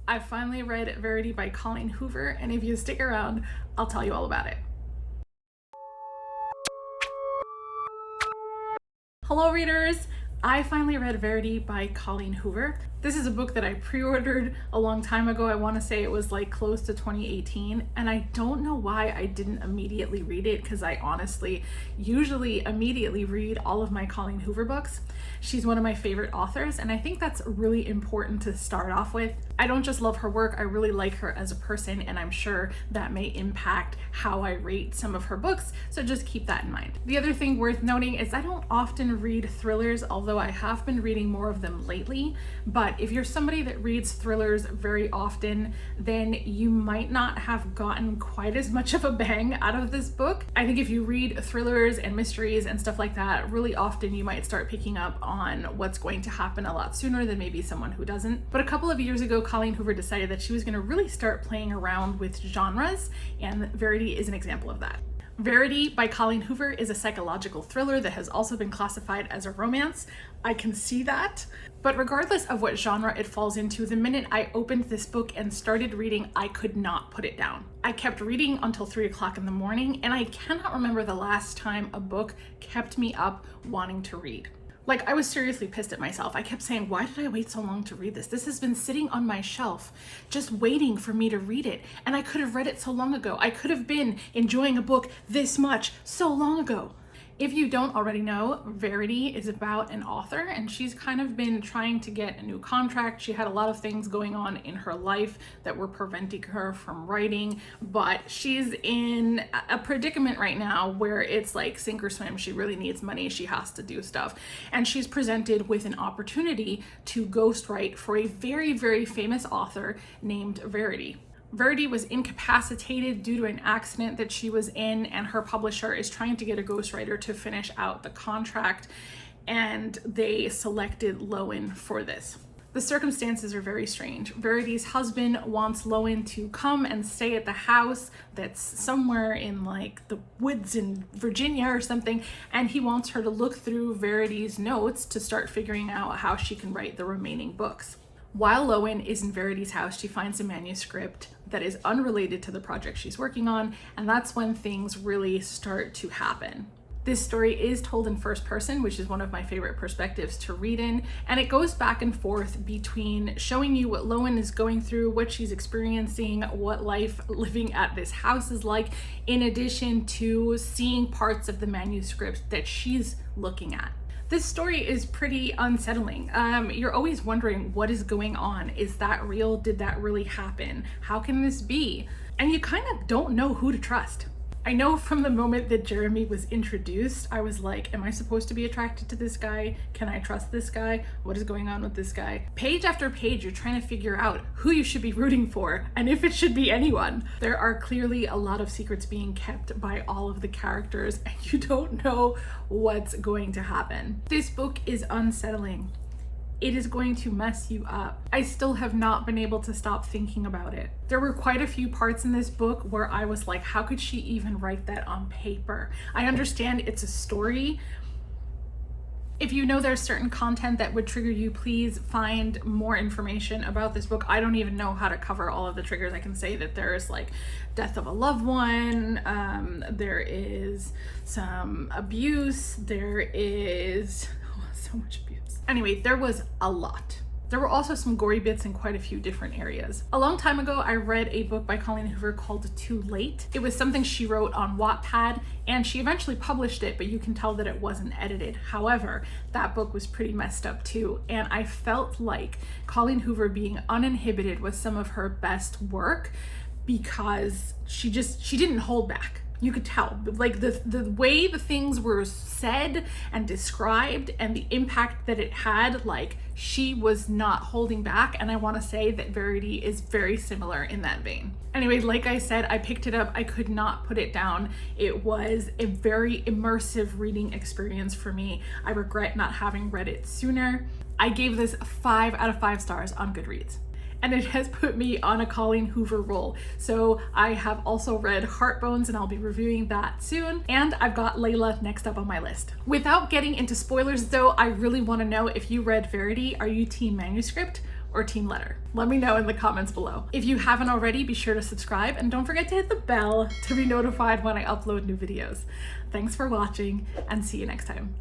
I finally read Verity by Colleen Hoover, and if you stick around, I'll tell you all about it. Hello readers! I finally read Verity by Colleen Hoover. This is a book that I pre-ordered a long time ago. I want to say it was like close to 2018, and I don't know why I didn't immediately read it, because I honestly usually immediately read all of my Colleen Hoover books. She's one of my favorite authors, and I think that's really important to start off with. I don't just love her work, I really like her as a person, and I'm sure that may impact how I rate some of her books, so just keep that in mind. The other thing worth noting is I don't often read thrillers, although I have been reading more of them lately, but if you're somebody that reads thrillers very often, then you might not have gotten quite as much of a bang out of this book. I think if you read thrillers and mysteries and stuff like that, really often you might start picking up on what's going to happen a lot sooner than maybe someone who doesn't. But a couple of years ago, Colleen Hoover decided that she was going to really start playing around with genres, and Verity is an example of that. Verity by Colleen Hoover is a psychological thriller that has also been classified as a romance. I can see that. But regardless of what genre it falls into, the minute I opened this book and started reading, I could not put it down. I kept reading until 3 o'clock in the morning, and I cannot remember the last time a book kept me up wanting to read. Like, I was seriously pissed at myself. I kept saying, why did I wait so long to read this? This has been sitting on my shelf, just waiting for me to read it. And I could have read it so long ago. I could have been enjoying a book this much so long ago. If you don't already know, Verity is about an author, and she's kind of been trying to get a new contract. She had a lot of things going on in her life that were preventing her from writing, but she's in a predicament right now where it's like sink or swim. She really needs money. She has to do stuff. And she's presented with an opportunity to ghostwrite for a very, very famous author named Verity. Verity was incapacitated due to an accident that she was in, and her publisher is trying to get a ghostwriter to finish out the contract, and they selected Lowen for this. The circumstances are very strange. Verity's husband wants Lowen to come and stay at the house that's somewhere in like the woods in Virginia or something, and he wants her to look through Verity's notes to start figuring out how she can write the remaining books. While Lowen is in Verity's house, she finds a manuscript that is unrelated to the project she's working on, and that's when things really start to happen. This story is told in first person, which is one of my favorite perspectives to read in, and it goes back and forth between showing you what Lowen is going through, what she's experiencing, what life living at this house is like, in addition to seeing parts of the manuscript that she's looking at. This story is pretty unsettling. You're always wondering what is going on. Is that real? Did that really happen? How can this be? And you kind of don't know who to trust. I know from the moment that Jeremy was introduced, I was like, am I supposed to be attracted to this guy? Can I trust this guy? What is going on with this guy? Page after page, you're trying to figure out who you should be rooting for and if it should be anyone. There are clearly a lot of secrets being kept by all of the characters, and you don't know what's going to happen. This book is unsettling. It is going to mess you up. I still have not been able to stop thinking about it. There were quite a few parts in this book where I was like, how could she even write that on paper? I understand it's a story. If you know there's certain content that would trigger you, please find more information about this book. I don't even know how to cover all of the triggers. I can say that there's like death of a loved one, there is some abuse, there is so much abuse. Anyway, there was a lot. There were also some gory bits in quite a few different areas. A long time ago, I read a book by Colleen Hoover called Too Late. It was something she wrote on Wattpad, and she eventually published it, but you can tell that it wasn't edited. However, that book was pretty messed up too, and I felt like Colleen Hoover being uninhibited was some of her best work because she didn't hold back. You could tell, like the way the things were said and described and the impact that it had, like she was not holding back. And I want to say that Verity is very similar in that vein. Anyway, like I said, I picked it up. I could not put it down. It was a very immersive reading experience for me. I regret not having read it sooner. I gave this 5 out of 5 stars on Goodreads, and it has put me on a Colleen Hoover roll. So I have also read Heartbones, and I'll be reviewing that soon. And I've got Layla next up on my list. Without getting into spoilers though, I really want to know if you read Verity, are you team manuscript or team letter? Let me know in the comments below. If you haven't already, be sure to subscribe and don't forget to hit the bell to be notified when I upload new videos. Thanks for watching and see you next time.